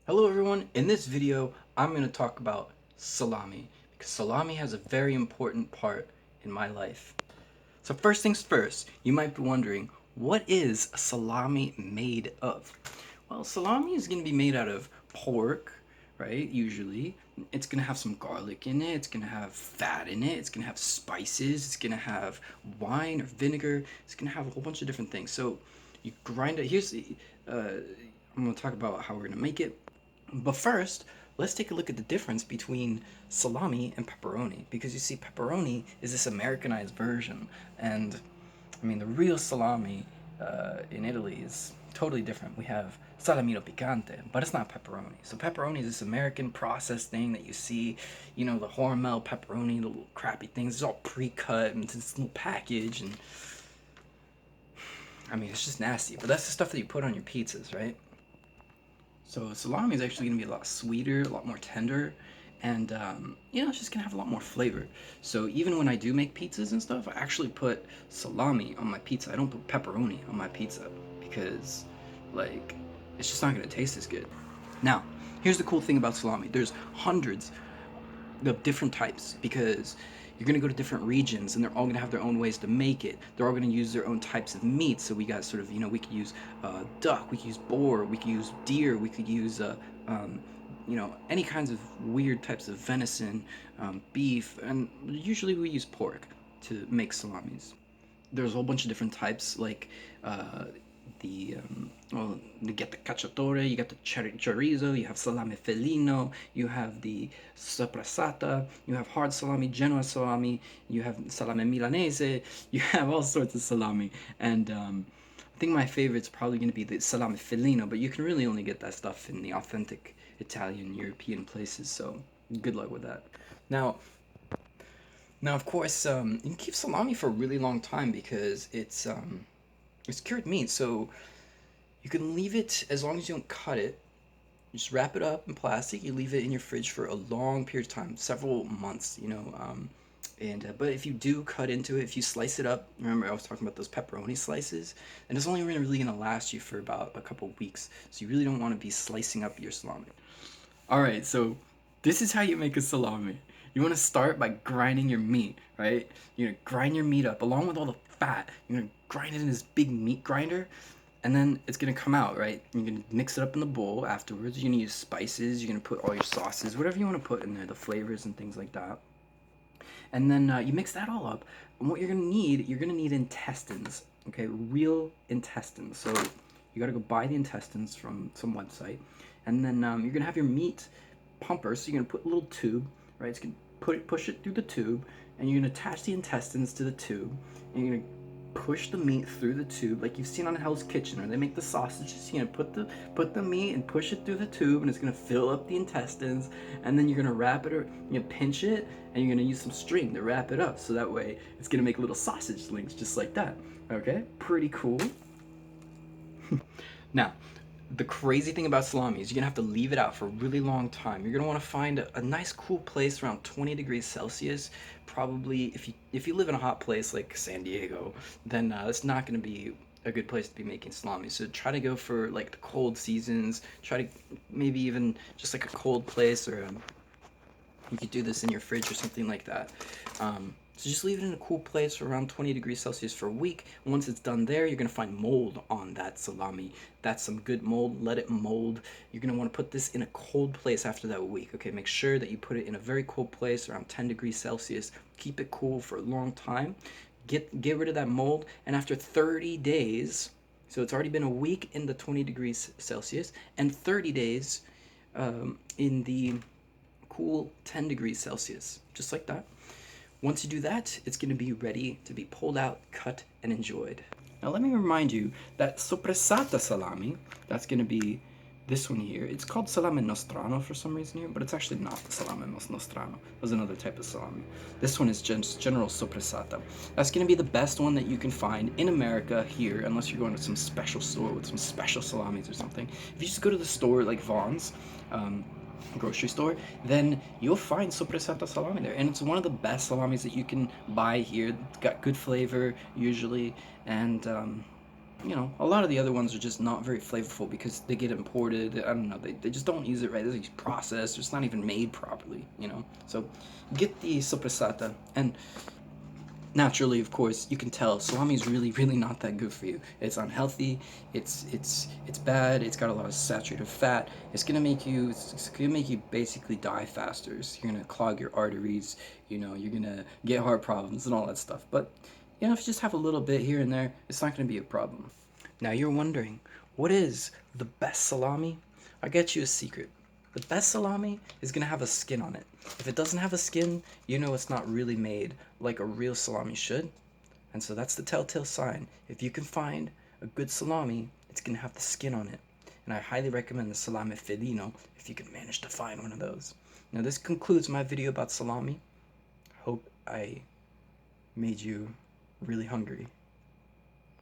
Hello everyone, in this video I'm going to talk about salami because salami has a very important part in my life. So first things first, you might be wondering, what is a salami made of? Well, salami is going to be made out of pork, right? Usually. It's going to have some garlic in it, it's going to have fat in it, it's going to have spices, it's going to have wine or vinegar, it's going to have a whole bunch of different things. So you grind it. I'm going to talk about how we're going to make it. But first, let's take a look at the difference between salami and pepperoni. Because you see, pepperoni is this Americanized version. And I mean, the real salami in Italy is totally different. We have salamino picante, but it's not pepperoni. So pepperoni is this American processed thing that you see, the Hormel pepperoni, the little crappy things. It's all pre-cut and it's this little package. And I mean, it's just nasty. But that's the stuff that you put on your pizzas, right? So salami is actually going to be a lot sweeter, a lot more tender, and it's just going to have a lot more flavor. So even when I do make pizzas and stuff, I actually put salami on my pizza. I don't put pepperoni on my pizza because, like, it's just not going to taste as good. Now, here's the cool thing about salami. There's hundreds of different types because you're going to go to different regions and they're all going to have their own ways to make it. They're all going to use their own types of meat. So we got sort of, we could use duck, we could use boar, we could use deer, we could use, any kinds of weird types of venison, beef, and usually we use pork to make salamis. There's a whole bunch of different types, like the you get the cacciatore, you get the chorizo, you have salame felino, you have the sopressata, you have hard salami, Genoa salami, you have salame milanese, you have all sorts of salami, and I think my favorite's probably going to be the salame felino, but you can really only get that stuff in the authentic Italian, European places, so good luck with that. Now, now, of course, you can keep salami for a really long time because it's cured meat, so you can leave it as long as you don't cut it. You just wrap it up in plastic. You leave it in your fridge for a long period of time, several months. But if you do cut into it, if you slice it up, remember I was talking about those pepperoni slices, and it's only really going to last you for about a couple weeks. So you really don't want to be slicing up your salami. All right, so this is how you make a salami. You want to start by grinding your meat, right? You're gonna grind your meat up along with all the fat. You're gonna grind it in this big meat grinder, and then it's gonna come out, right? You're gonna mix it up in the bowl afterwards. You're gonna use spices. You're gonna put all your sauces, whatever you want to put in there, the flavors and things like that. And then you mix that all up. And what you're gonna need intestines, okay? Real intestines. So you gotta go buy the intestines from some website, and then you're gonna have your meat pumper. So you're gonna put a little tube, right? It's gonna push it through the tube, and you're gonna attach the intestines to the tube, and you're gonna push the meat through the tube like you've seen on Hell's Kitchen, or they make the sausages. You're gonna put the meat and push it through the tube, and it's gonna fill up the intestines, and then you're gonna wrap it, or you're gonna pinch it, and you're gonna use some string to wrap it up, so that way it's gonna make little sausage links just like that. Okay, pretty cool. Now, the crazy thing about salami is you're gonna have to leave it out for a really long time. You're gonna want to find a nice cool place around 20 degrees Celsius. Probably if you live in a hot place like San Diego, then it's not gonna be a good place to be making salami. So try to go for like the cold seasons. Try to maybe even just like a cold place, or you could do this in your fridge or something like that. So just leave it in a cool place for around 20 degrees Celsius for a week. Once it's done there, you're gonna find mold on that salami. That's some good mold, let it mold. You're gonna wanna put this in a cold place after that week, okay? Make sure that you put it in a very cold place, around 10 degrees Celsius. Keep it cool for a long time. Get rid of that mold, and after 30 days, so it's already been a week in the 20 degrees Celsius, and 30 days in the cool 10 degrees Celsius, just like that. Once you do that, it's going to be ready to be pulled out, cut, and enjoyed. Now let me remind you that sopressata salami, that's going to be this one here. It's called salame nostrano for some reason here, but it's actually not salame nostrano. It was another type of salami. This one is just general sopressata. That's going to be the best one that you can find in America here, unless you're going to some special store with some special salamis or something. If you just go to the store like Vaughn's, grocery store, then you'll find sopressata salami there, and it's one of the best salamis that you can buy here. It's got good flavor usually, and you know, a lot of the other ones are just not very flavorful because they get imported. I don't know, they just don't use it right. They're processed, it's not even made properly, you know. So get the soppressata, and naturally, of course, you can tell salami is really not that good for you. It's unhealthy. It's bad. It's got a lot of saturated fat. It's gonna make you basically die faster. So you're gonna clog your arteries. You know, you're gonna get heart problems and all that stuff. But you know, if you just have a little bit here and there, it's not gonna be a problem. Now you're wondering, what is the best salami? I'll get you a secret. The best salami is gonna have a skin on it. If it doesn't have a skin, you know it's not really made like a real salami should. And so that's the telltale sign. If you can find a good salami, it's gonna have the skin on it. And I highly recommend the salame felino if you can manage to find one of those. Now this concludes my video about salami. Hope I made you really hungry.